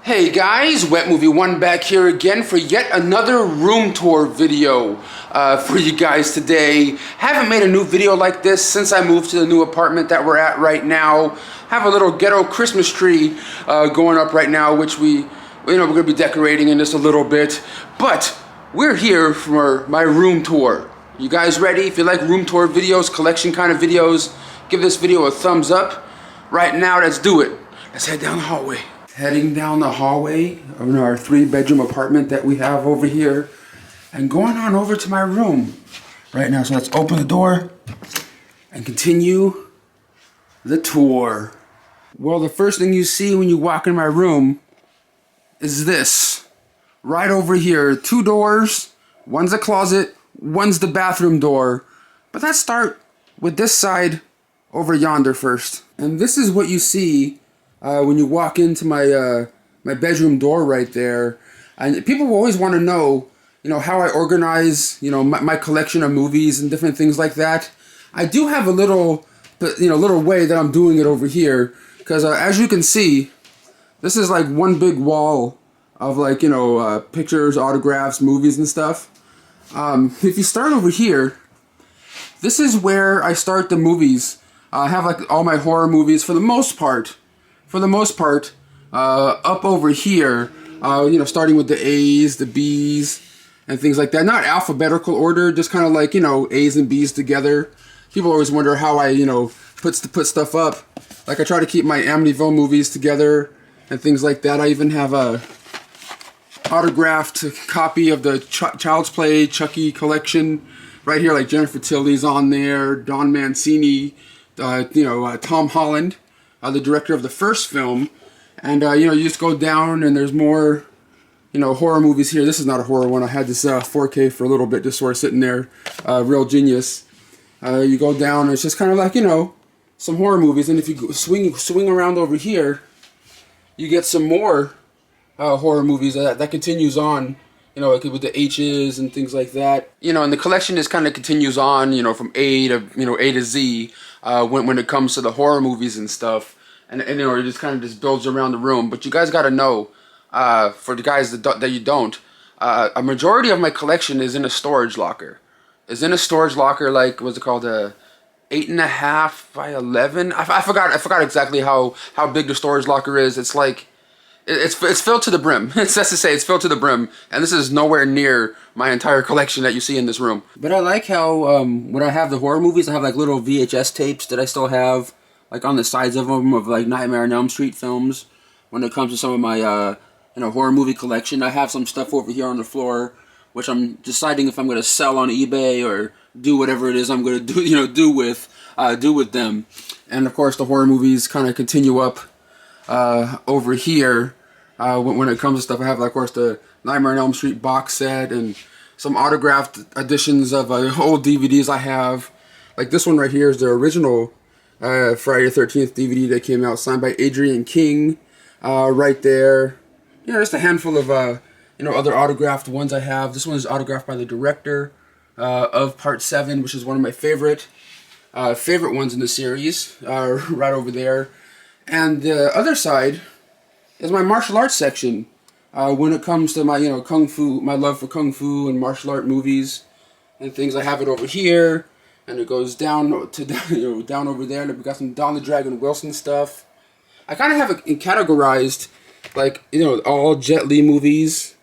Hey guys, Wet Movie One back here again for yet another room tour video for you guys today. Haven't made a new video like this since I moved to the new apartment that we're at right now. Have a little ghetto Christmas tree going up right now, which we're gonna be decorating in just a little bit. But we're here for my room tour. You guys ready? If you like room tour videos, collection kind of videos, give this video a thumbs up. Right now, let's do it. Let's head down the hallway. Heading down the hallway of our 3-bedroom apartment that we have over here and going on over to my room right now. So let's open the door and continue the tour. Well, the first thing you see when you walk in my room is this. Right over here, 2 doors. One's a closet, one's the bathroom door. But let's start with this side over yonder first. And this is what you see when you walk into my my bedroom door right there. And people will always want to know, how I organize, my collection of movies and different things like that. I do have a little way that I'm doing it over here, because as you can see, this is like one big wall of pictures, autographs, movies and stuff. If you start over here, this is where I start the movies. I have all my horror movies for the most part. Up over here, starting with the A's, the B's, and things like that. Not alphabetical order, just kind of like, A's and B's together. People always wonder how I, put stuff up. Like, I try to keep my Amityville movies together and things like that. I even have a autographed copy of the Child's Play Chucky collection right here. Like Jennifer Tilly's on there, Don Mancini, Tom Holland, the director of the first film. And, you just go down and there's more, horror movies here. This is not a horror one. I had this 4K for a little bit, just sort of sitting there. Real genius. You go down and it's just kind of like, some horror movies. And if you go swing around over here, you get some more horror movies that continues on, like with the H's and things like that. And the collection just kind of continues on, from A to Z when it comes to the horror movies and stuff. And it just kind of just builds around the room. But you guys got to know, for the guys that you don't, a majority of my collection is in a storage locker. Like, what's it called, 8.5 by 11. I forgot exactly how big the storage locker is. It's like it's filled to the brim. It's just to say it's filled to the brim, and this is nowhere near my entire collection that you see in this room. But I like how when I have the horror movies, I have like little VHS tapes that I still have, like on the sides of them, of like Nightmare on Elm Street films. When it comes to some of my horror movie collection, I have some stuff over here on the floor, which I'm deciding if I'm going to sell on eBay or do whatever it is I'm going to do with them. And of course, the horror movies kind of continue up over here. When it comes to stuff, I have, of course, the Nightmare on Elm Street box set and some autographed editions of old DVDs I have. Like this one right here is the original Friday the 13th DVD that came out, signed by Adrian King, right there. Just a handful of other autographed ones I have. This one is autographed by the director of Part 7, which is one of my favorite ones in the series, right over there. And the other side is my martial arts section. When it comes to my kung fu, my love for kung fu and martial art movies and things, I have it over here. And it goes down to down over there. And we got some Don the Dragon Wilson stuff. I kind of have it categorized, like all Jet Li movies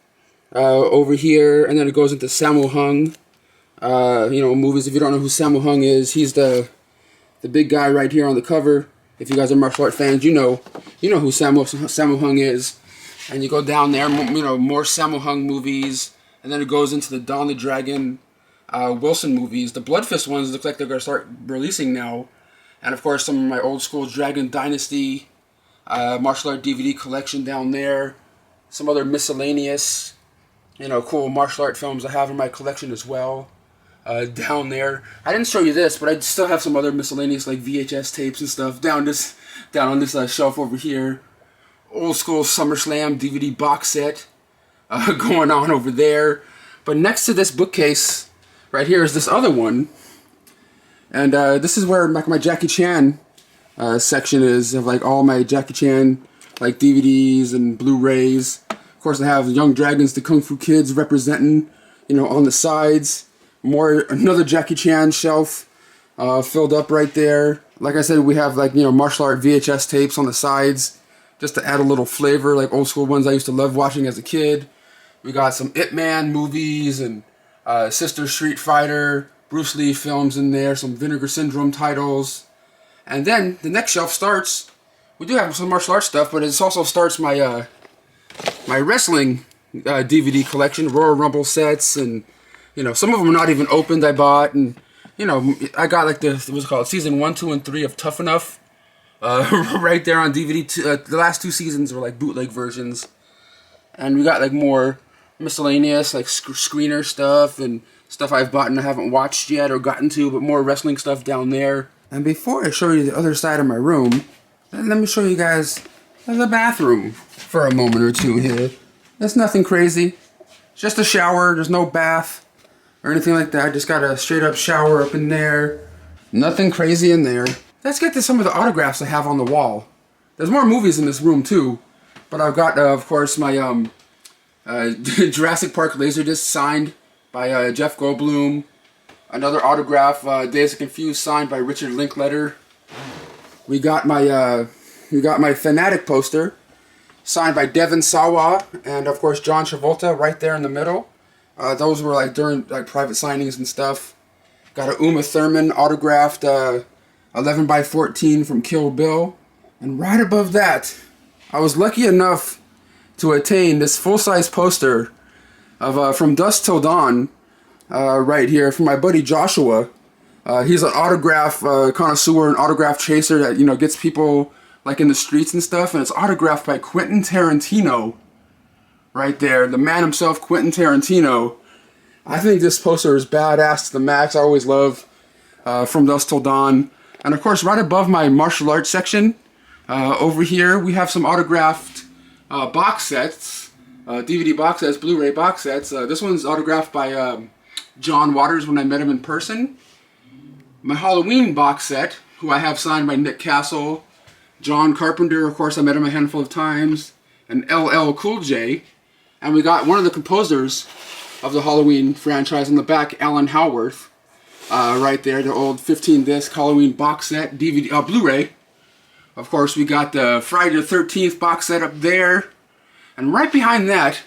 over here, and then it goes into Sammo Hung, movies. If you don't know who Sammo Hung is, he's the big guy right here on the cover. If you guys are martial art fans, you know who Sammo Hung is. And you go down there, more Sammo Hung movies, and then it goes into the Don the Dragon Wilson movies. The Blood Fist ones look like they're going to start releasing now. And of course, some of my old school Dragon Dynasty martial art DVD collection down there. Some other miscellaneous, cool martial art films I have in my collection as well. Down there. I didn't show you this, but I still have some other miscellaneous like VHS tapes and stuff down on this shelf over here. Old school SummerSlam DVD box set going on over there. But next to this bookcase right here is this other one. And this is where my Jackie Chan section is, of like all my Jackie Chan like DVDs and Blu-rays. Of course, I have Young Dragons, the Kung Fu Kids representing, on the sides. Another Jackie Chan shelf filled up right there. Like I said, we have martial art VHS tapes on the sides just to add a little flavor, like old school ones I used to love watching as a kid. We got some Ip Man movies and Sister Street Fighter, Bruce Lee films in there, some Vinegar Syndrome titles. And then the next shelf starts. We do have some martial arts stuff, but it also starts my my wrestling DVD collection, Royal Rumble sets, and some of them are not even opened. I bought, and I got like what's it called, season 1, 2, and 3 of Tough Enough, right there on DVD. The last 2 seasons were like bootleg versions, and we got like more miscellaneous like screener stuff and stuff I've bought and I haven't watched yet or gotten to, but more wrestling stuff down there. And before I show you the other side of my room, let me show you guys the bathroom for a moment or two here. It's nothing crazy. It's just a shower. There's no bath or anything like that. Just got a straight up shower up in there. Nothing crazy in there. Let's get to some of the autographs I have on the wall. There's more movies in this room too, but I've got, of course, my Jurassic Park Laserdisc signed by Jeff Goldblum. Another autograph, Days of Confused, signed by Richard Linklater. We got my Fanatic poster, signed by Devon Sawa and of course John Travolta, right there in the middle. Those were like during private signings and stuff. Got a Uma Thurman autographed 11 by 14 from Kill Bill, and right above that, I was lucky enough to attain this full-size poster of From Dusk Till Dawn, right here from my buddy Joshua. He's an autograph connoisseur and autograph chaser that gets people like in the streets and stuff, and it's autographed by Quentin Tarantino. Right there, the man himself, Quentin Tarantino. I think this poster is badass to the max. I always love From Dusk Till Dawn. And of course, right above my martial arts section, over here, we have some autographed box sets, DVD box sets, Blu-ray box sets. This one's autographed by John Waters when I met him in person. My Halloween box set, who I have signed by Nick Castle, John Carpenter, of course I met him a handful of times, and LL Cool J. And we got one of the composers of the Halloween franchise on the back, Alan Howarth, right there, the old 15-disc Halloween box set, DVD, Blu-ray. Of course, we got the Friday the 13th box set up there. And right behind that,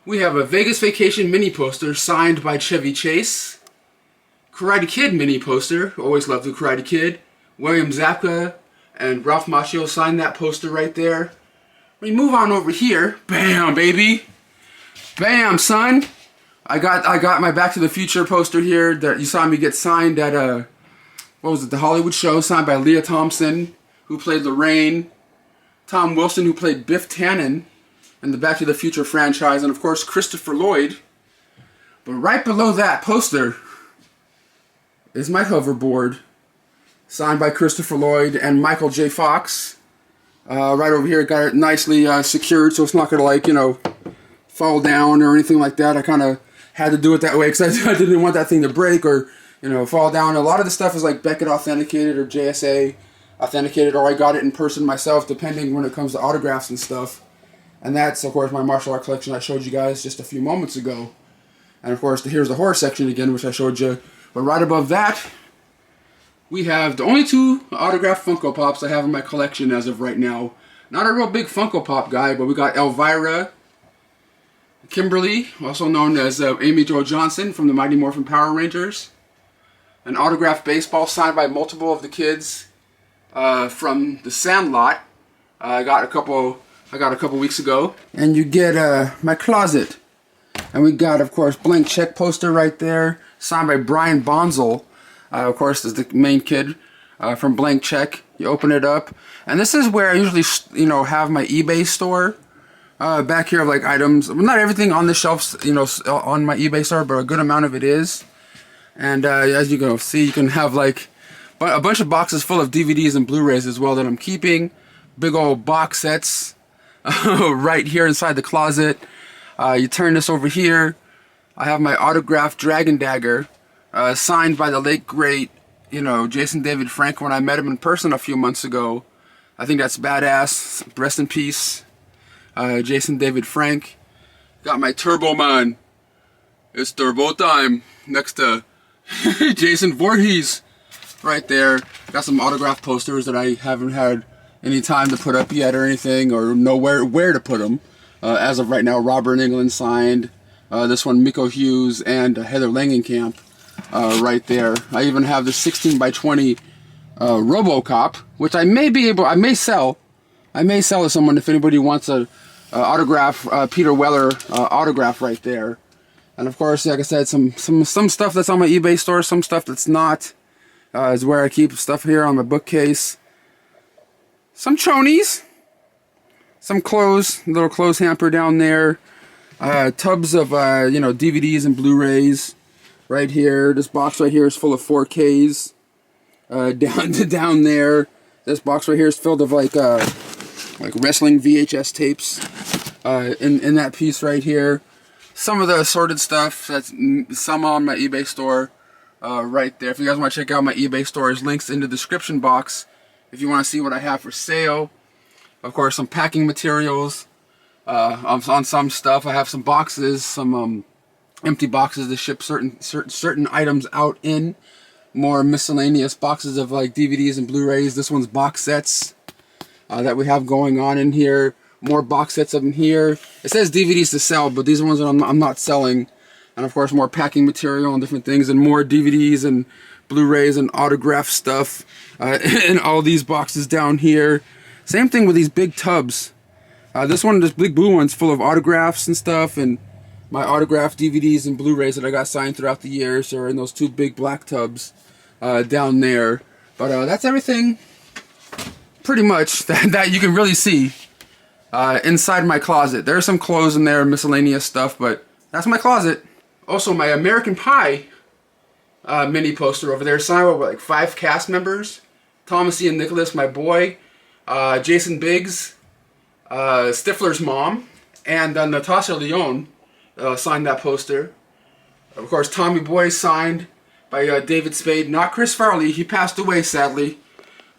we have a Vegas Vacation mini poster signed by Chevy Chase. Karate Kid mini poster, always loved the Karate Kid. William Zabka and Ralph Macchio signed that poster right there. We move on over here. Bam, baby. Bam, son. I got my Back to the Future poster here that you saw me get signed at the Hollywood Show, signed by Leah Thompson, who played Lorraine, Tom Wilson, who played Biff Tannen in the Back to the Future franchise, and of course Christopher Lloyd. But right below that poster is my hoverboard, signed by Christopher Lloyd and Michael J. Fox. Right over here, got it nicely secured so it's not going to fall down or anything like that. I kind of had to do it that way because I didn't want that thing to break or fall down. A lot of the stuff is like Beckett authenticated or JSA authenticated, or I got it in person myself, depending when it comes to autographs and stuff. And that's, of course, my martial art collection I showed you guys just a few moments ago. And, of course, here's the horror section again, which I showed you. But right above that, we have the only 2 autographed Funko Pops I have in my collection as of right now. Not a real big Funko Pop guy, but we got Elvira Kimberly, also known as Amy Jo Johnson from the Mighty Morphin Power Rangers. An autographed baseball signed by multiple of the kids from The Sandlot. I got a couple weeks ago. And you get my closet. And we got, of course, Blank Check poster right there, signed by Brian Bonzel. Of course, is the main kid from Blank Check. You open it up, and this is where I usually, have my eBay store. Back here of like items. Well, not everything on the shelves, on my eBay store, but a good amount of it is. And as you can see, you can have like a bunch of boxes full of DVDs and Blu-rays as well that I'm keeping. Big old box sets right here inside the closet. You turn this over here. I have my autographed Dragon Dagger, signed by the late great, Jason David Frank when I met him in person a few months ago. I think that's badass. Rest in peace, Jason David Frank. Got my Turbo Man. It's Turbo time. Next to Jason Voorhees right there. Got some autograph posters that I haven't had any time to put up yet or anything, or know where to put them. As of right now, Robert Englund signed. This one, Miko Hughes and Heather Langenkamp right there. I even have the 16 by 20 RoboCop, which I may sell to someone if anybody wants a autograph, Peter Weller autograph right there. And of course, like I said, some stuff that's on my eBay store, some stuff that's not, is where I keep stuff here on my bookcase. Some chonies, some clothes, little clothes hamper down there, tubs of DVDs and Blu-rays right here. This box right here is full of 4Ks. Down there, this box right here is filled of like wrestling VHS tapes. In that piece right here, some of the assorted stuff that's some on my eBay store right there. If you guys want to check out my eBay store, there's links in the description box if you want to see what I have for sale. Of course, some packing materials on some stuff. I have some boxes, some empty boxes to ship certain items out in. More miscellaneous boxes of like DVDs and Blu-rays. This one's box sets that we have going on in here. More box sets up in here. It says DVDs to sell, but these are ones that I'm not selling. And of course, more packing material and different things, and more DVDs and Blu-rays and autograph stuff in all these boxes down here. Same thing with these big tubs. This big blue one's full of autographs and stuff, and my autographed DVDs and Blu-rays that I got signed throughout the years are in those two big black tubs down there. But that's everything, pretty much, that you can really see inside my closet. There's some clothes in there, miscellaneous stuff, but that's my closet. Also, my American Pie mini poster over there, signed by like 5 cast members. Thomas Ian Nicholas, my boy, Jason Biggs, Stifler's mom, and Natasha Lyonne signed that poster. Of course, Tommy Boy signed by David Spade. Not Chris Farley, he passed away sadly.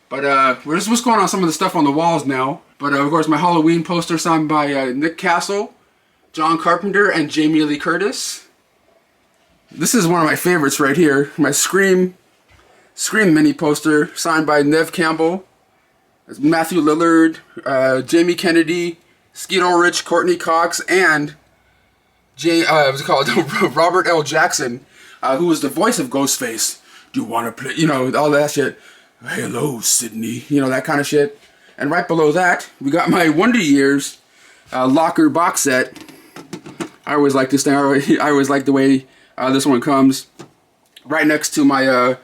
But we're just what's going on some of the stuff on the walls now. But of course, my Halloween poster signed by Nick Castle, John Carpenter, and Jamie Lee Curtis. This is one of my favorites right here. My Scream mini poster signed by Neve Campbell, Matthew Lillard, Jamie Kennedy, Skeet Ulrich, Courtney Cox, and Robert L. Jackson, who was the voice of Ghostface. Do you want to play? All that shit. Hello, Sydney. That kind of shit. And right below that, we got my Wonder Years locker box set. I always like this thing. I always like the way this one comes. Right next to my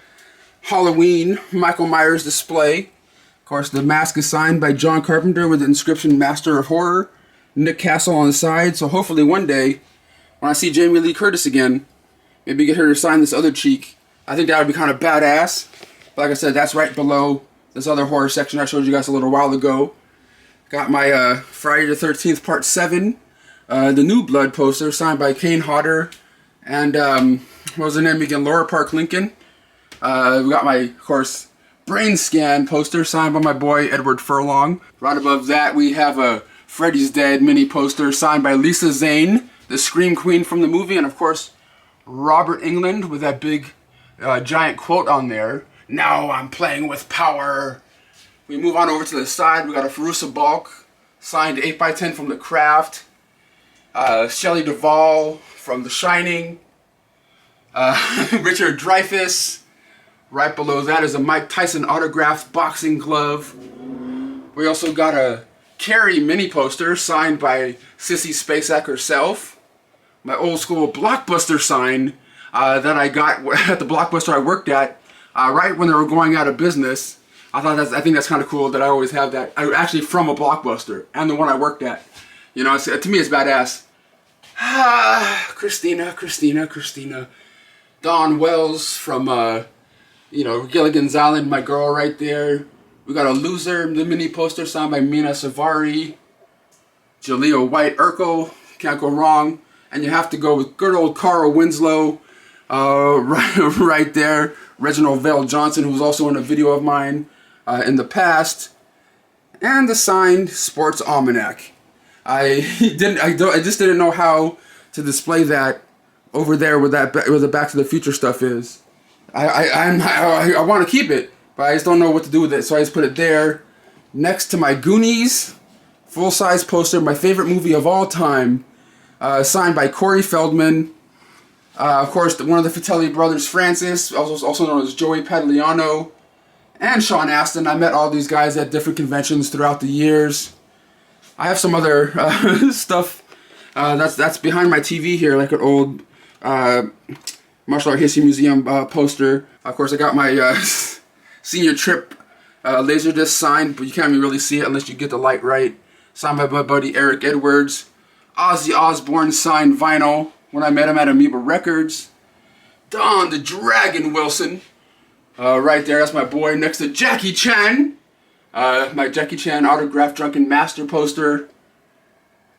Halloween Michael Myers display. Of course, the mask is signed by John Carpenter with the inscription Master of Horror. Nick Castle on the side. So hopefully one day, when I see Jamie Lee Curtis again, maybe get her to sign this other cheek. I think that would be kind of badass. But like I said, that's right below this other horror section I showed you guys a little while ago. Got my Friday the 13th Part 7, the New Blood poster signed by Kane Hodder and, what was her name again, Laura Park Lincoln. We got my, of course, Brain Scan poster signed by my boy Edward Furlong. Right above that we have a Freddy's Dead mini poster signed by Lisa Zane, the Scream Queen from the movie, and of course Robert Englund with that big giant quote on there. Now I'm playing with power. We move on over to the side. We got a Fairuza Balk signed 8x10 from The Craft. Shelley Duvall from The Shining. Richard Dreyfuss. Right below that is a Mike Tyson autographed boxing glove. We also got a Carrie mini poster signed by Sissy Spacek herself. My old school Blockbuster sign that I got at the Blockbuster I worked at right when they were going out of business. I think that's kind of cool that I always have that. Actually from a Blockbuster and the one I worked at. To me it's badass. Christina. Dawn Wells from Gilligan's Island, my girl right there. We got a Loser, the mini poster signed by Mina Savari. Jaleel White Urkel, can't go wrong. And you have to go with good old Carl Winslow right there. Reginald Vale Johnson, who was also in a video of mine in the past. and the signed sports almanac. I just didn't know how to display that over there where the Back to the Future stuff is. I want to keep it, but I just don't know what to do with it. So I just put it there next to my Goonies full-size poster, my favorite movie of all time, signed by Corey Feldman. Of course, one of the Fratelli brothers, Francis, also known as Joey Padagliano, and Sean Astin. I met all these guys at different conventions throughout the years. I have some other stuff that's behind my TV here, like an old Martial Art History Museum poster. Of course, I got my senior trip Laserdisc signed, but you can't really see it unless you get the light right. Signed by my buddy Eric Edwards. Ozzy Osbourne signed vinyl when I met him at Amoeba Records. Don the Dragon Wilson. Right there, that's my boy next to Jackie Chan. My Jackie Chan autographed Drunken Master poster.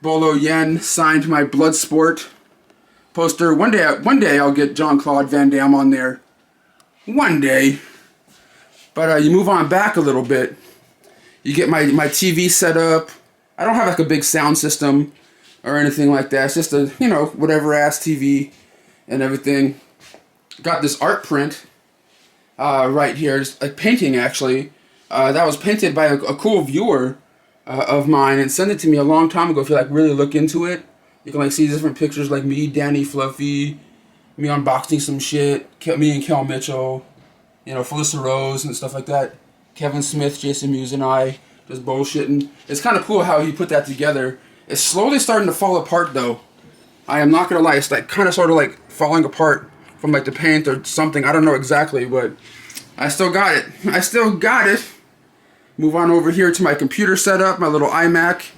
Bolo Yen signed my Bloodsport poster. One day I'll get Jean-Claude Van Damme on there. One day. But you move on back a little bit. You get my TV set up. I don't have like a big sound system or anything like that. It's just a, whatever ass TV and everything. Got this art print right here. It's a painting actually. That was painted by a cool viewer of mine and sent it to me a long time ago. If you really look into it, you can see different pictures like me, Danny Fluffy, me unboxing some shit, me and Kel Mitchell, Felissa Rose and stuff like that. Kevin Smith, Jason Mewes, and I just bullshitting. It's kind of cool how he put that together. It's slowly starting to fall apart though. I am not gonna lie, it's kind of sort of falling apart from the paint or something. I don't know exactly, but I still got it. Move on over here to my computer setup, my little iMac.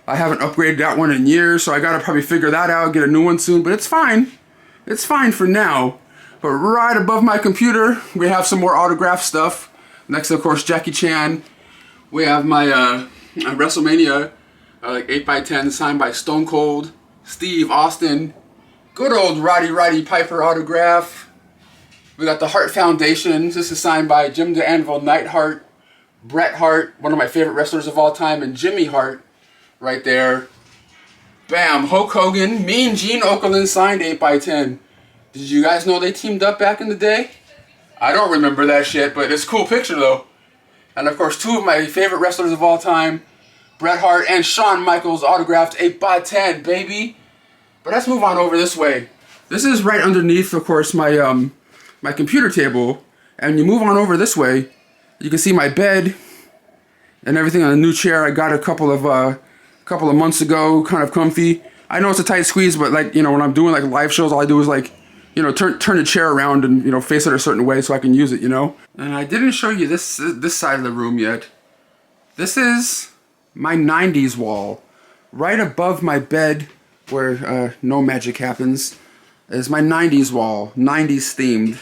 I haven't upgraded that one in years, so I gotta probably figure that out, get a new one soon, but it's fine. It's fine for now. But right above my computer, we have some more autograph stuff. Next to, of course, Jackie Chan. We have my WrestleMania 8x10 signed by Stone Cold, Steve Austin. Good old Roddy Piper autograph. We got the Hart Foundation. This is signed by Jim the Anvil Neidhart, Bret Hart, one of my favorite wrestlers of all time, and Jimmy Hart right there. Bam, Hulk Hogan, Mean Gene Okerlund signed 8x10. Did you guys know they teamed up back in the day? I don't remember that shit, but it's a cool picture though. And of course, two of my favorite wrestlers of all time, Bret Hart and Shawn Michaels, autographed 8x10, baby. But let's move on over this way. This is right underneath, of course, my my computer table. And you move on over this way, you can see my bed and everything on a new chair I got a couple of months ago, kind of comfy. I know it's a tight squeeze, but when I'm doing live shows, all I do is turn the chair around and face it a certain way so I can use it, And I didn't show you this side of the room yet. This is my 90s wall. Right above my bed where no magic happens is my 90s wall, 90s themed.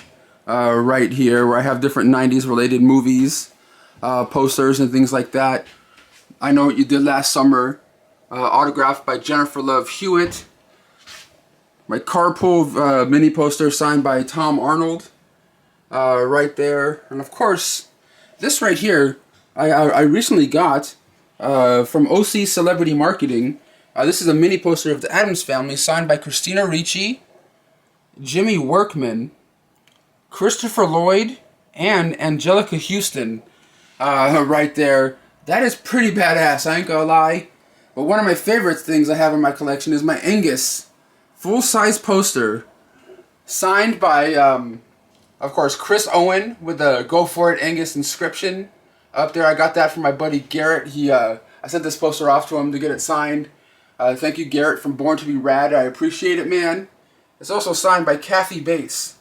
Right here where I have different 90s related movies, posters and things like that. I Know What You Did Last Summer, autographed by Jennifer Love Hewitt. My Carpool mini poster signed by Tom Arnold, right there. And of course, this right here, I recently got from OC Celebrity Marketing. This is a mini poster of the Addams Family signed by Christina Ricci, Jimmy Workman, Christopher Lloyd, and Angelica Houston, right there. That is pretty badass, I ain't gonna lie. But one of my favorite things I have in my collection is my Angus full-size poster, signed by, of course, Chris Owen with the "Go For It Angus" inscription up there. I got that from my buddy Garrett. I sent this poster off to him to get it signed. Thank you, Garrett, from Born to Be Rad. I appreciate it, man. It's also signed by Kathy Bates,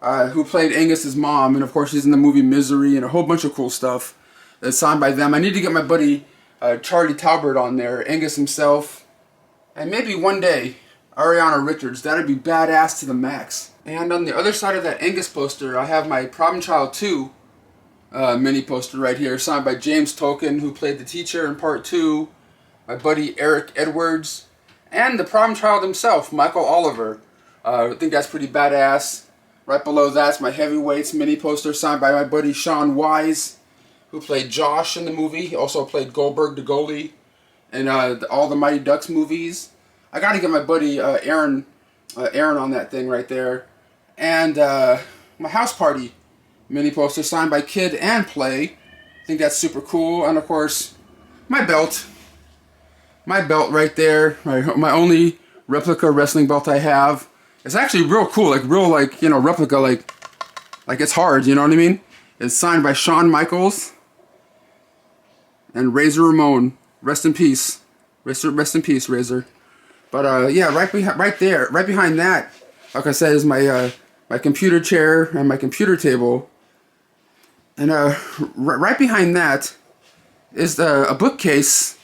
who played Angus's mom, and of course she's in the movie Misery and a whole bunch of cool stuff that's signed by them. I need to get my buddy Charlie Talbert on there, Angus himself, and maybe one day Ariana Richards. That'd be badass to the max. And on the other side of that Angus poster, I have my Problem Child 2 mini poster right here, signed by James Tolkien, who played the teacher in Part 2, my buddy Eric Edwards, and the Problem Child himself, Michael Oliver. I think that's pretty badass. Right below that's my Heavyweights mini poster signed by my buddy Sean Wise, who played Josh in the movie. He also played Goldberg, the goalie, in all the Mighty Ducks movies. I got to get my buddy Aaron on that thing right there. And my house party mini poster signed by Kid and Play. I think that's super cool. And of course, my belt. My belt right there. My only replica wrestling belt I have. It's actually real cool. Like real, like, you know, replica. Like it's hard. You know what I mean? It's signed by Shawn Michaels and Razor Ramon. Rest in peace. Rest in peace, Razor. But yeah, right behind that, like I said, is my my computer chair and my computer table. And right behind that is a bookcase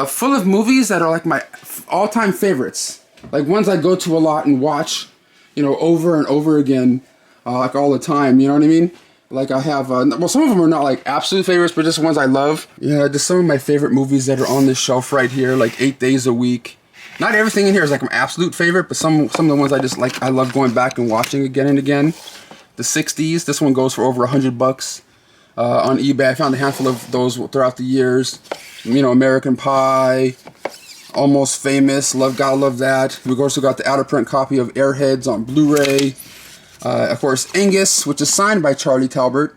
full of movies that are like my all-time favorites. Like ones I go to a lot and watch, you know, over and over again, like all the time. You know what I mean? Like I have, well, some of them are not like absolute favorites, but just ones I love. Yeah, just some of my favorite movies that are on this shelf right here, like 8 days a week. Not everything in here is like my absolute favorite, but some of the ones I just like, I love going back and watching again and again. The 60s, this one goes for over $100 on eBay. I found a handful of those throughout the years. You know, American Pie, Almost Famous, gotta love that. We've also got the out of print copy of Airheads on Blu-ray. Of course, Angus, which is signed by Charlie Talbert.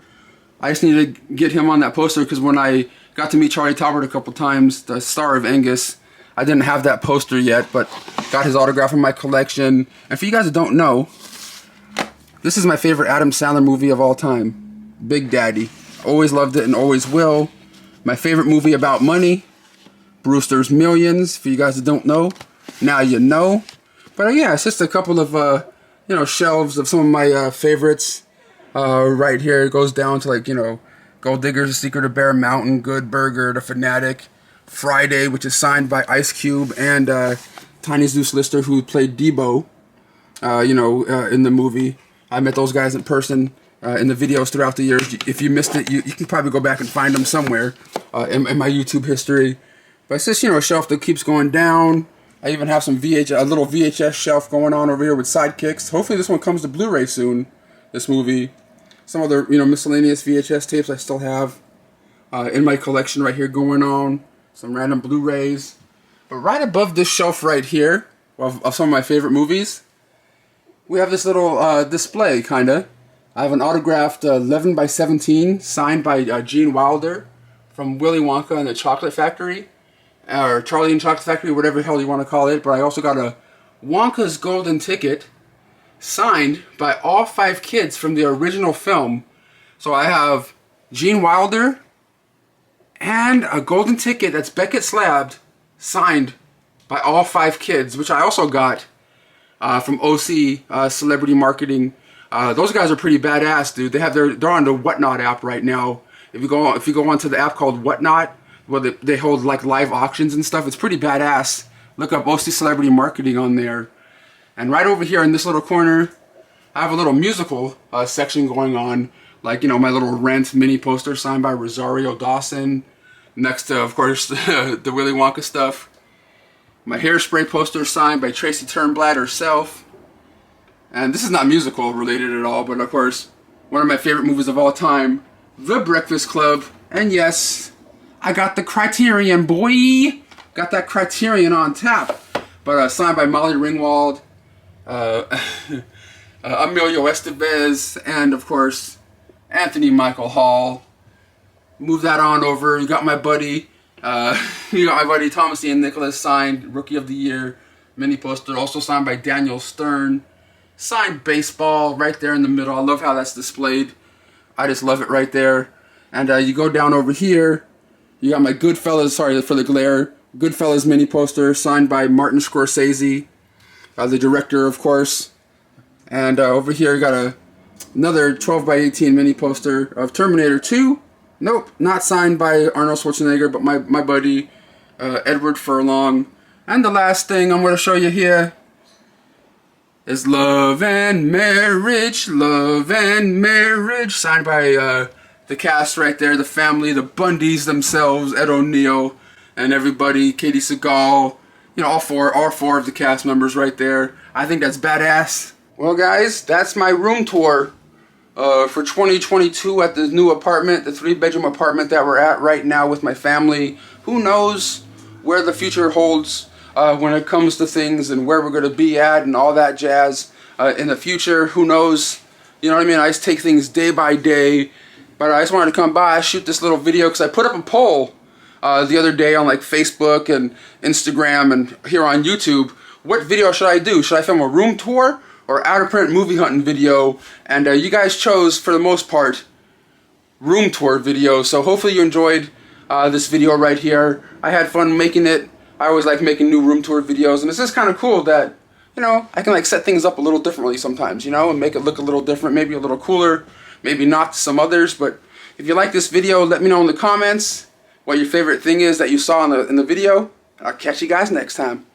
I just need to get him on that poster because when I got to meet Charlie Talbert a couple times, the star of Angus, I didn't have that poster yet, but got his autograph in my collection. And for you guys that don't know, this is my favorite Adam Sandler movie of all time, Big Daddy. Always loved it and always will. My favorite movie about money, Brewster's Millions. For you guys that don't know, now you know. But yeah, it's just a couple of you know, shelves of some of my favorites. Right here, it goes down to like, you know, Gold Digger's The Secret of Bear Mountain, Good Burger, The Fanatic, Friday, which is signed by Ice Cube and Tiny Zeus Lister, who played Debo, you know, in the movie. I met those guys in person in the videos throughout the years. If you missed it, you can probably go back and find them somewhere in my YouTube history. But it's just, you know, a shelf that keeps going down. I even have some a little VHS shelf going on over here with sidekicks. Hopefully this one comes to Blu-ray soon, this movie. Some other, you know, miscellaneous VHS tapes I still have in my collection right here going on. Some random Blu-rays. But right above this shelf right here of some of my favorite movies, we have this little display, kinda. I have an autographed 11 by 17 signed by Gene Wilder from Willy Wonka and the Chocolate Factory. Or Charlie and Chocolate Factory, whatever the hell you want to call it. But I also got a Wonka's Golden Ticket signed by all 5 kids from the original film. So I have Gene Wilder and a golden ticket that's Beckett slabbed, signed by all 5 kids, which I also got from OC Celebrity Marketing. Those guys are pretty badass, dude. They're on the Whatnot app right now. If you go onto the app called Whatnot, where they hold like live auctions and stuff, it's pretty badass. Look up OC Celebrity Marketing on there. And right over here in this little corner, I have a little musical section going on. Like, you know, my little Rent mini poster signed by Rosario Dawson. Next to, of course, the Willy Wonka stuff. My Hairspray poster signed by Tracy Turnblad herself. And this is not musical related at all, but of course, one of my favorite movies of all time, The Breakfast Club. And yes, I got the Criterion, boy! Got that Criterion on tap. But signed by Molly Ringwald, Emilio Estevez, and of course, Anthony Michael Hall. Move that on over. You got my buddy, Thomas Ian Nicholas signed Rookie of the Year mini poster, also signed by Daniel Stern. Signed baseball right there in the middle. I love how that's displayed. I just love it right there. And you go down over here. You got my Goodfellas, sorry for the glare, Goodfellas mini poster signed by Martin Scorsese, the director, of course. And over here you got another 12 by 18 mini poster of Terminator 2. Nope, not signed by Arnold Schwarzenegger, but my buddy Edward Furlong. And the last thing I'm going to show you here is Love and Marriage, signed by the cast right there, the family, the Bundys themselves, Ed O'Neill, and everybody, Katie Seagal, you know, all four of the cast members right there. I think that's badass. Well, guys, that's my room tour for 2022 at the new apartment, the 3-bedroom apartment that we're at right now with my family. Who knows where the future holds when it comes to things and where we're going to be at and all that jazz in the future. Who knows? You know what I mean? I just take things day by day. But I just wanted to come by, shoot this little video because I put up a poll the other day on like Facebook and Instagram and here on YouTube. What video should I do? Should I film a room tour or out of print movie hunting video? And you guys chose, for the most part, room tour video. So hopefully you enjoyed this video right here. I had fun making it. I always like making new room tour videos, and it's just kind of cool that, you know, I can like set things up a little differently sometimes, you know, and make it look a little different, maybe a little cooler, maybe not to some others. But if you like this video, let me know in the comments what your favorite thing is that you saw in the video. I'll catch you guys next time.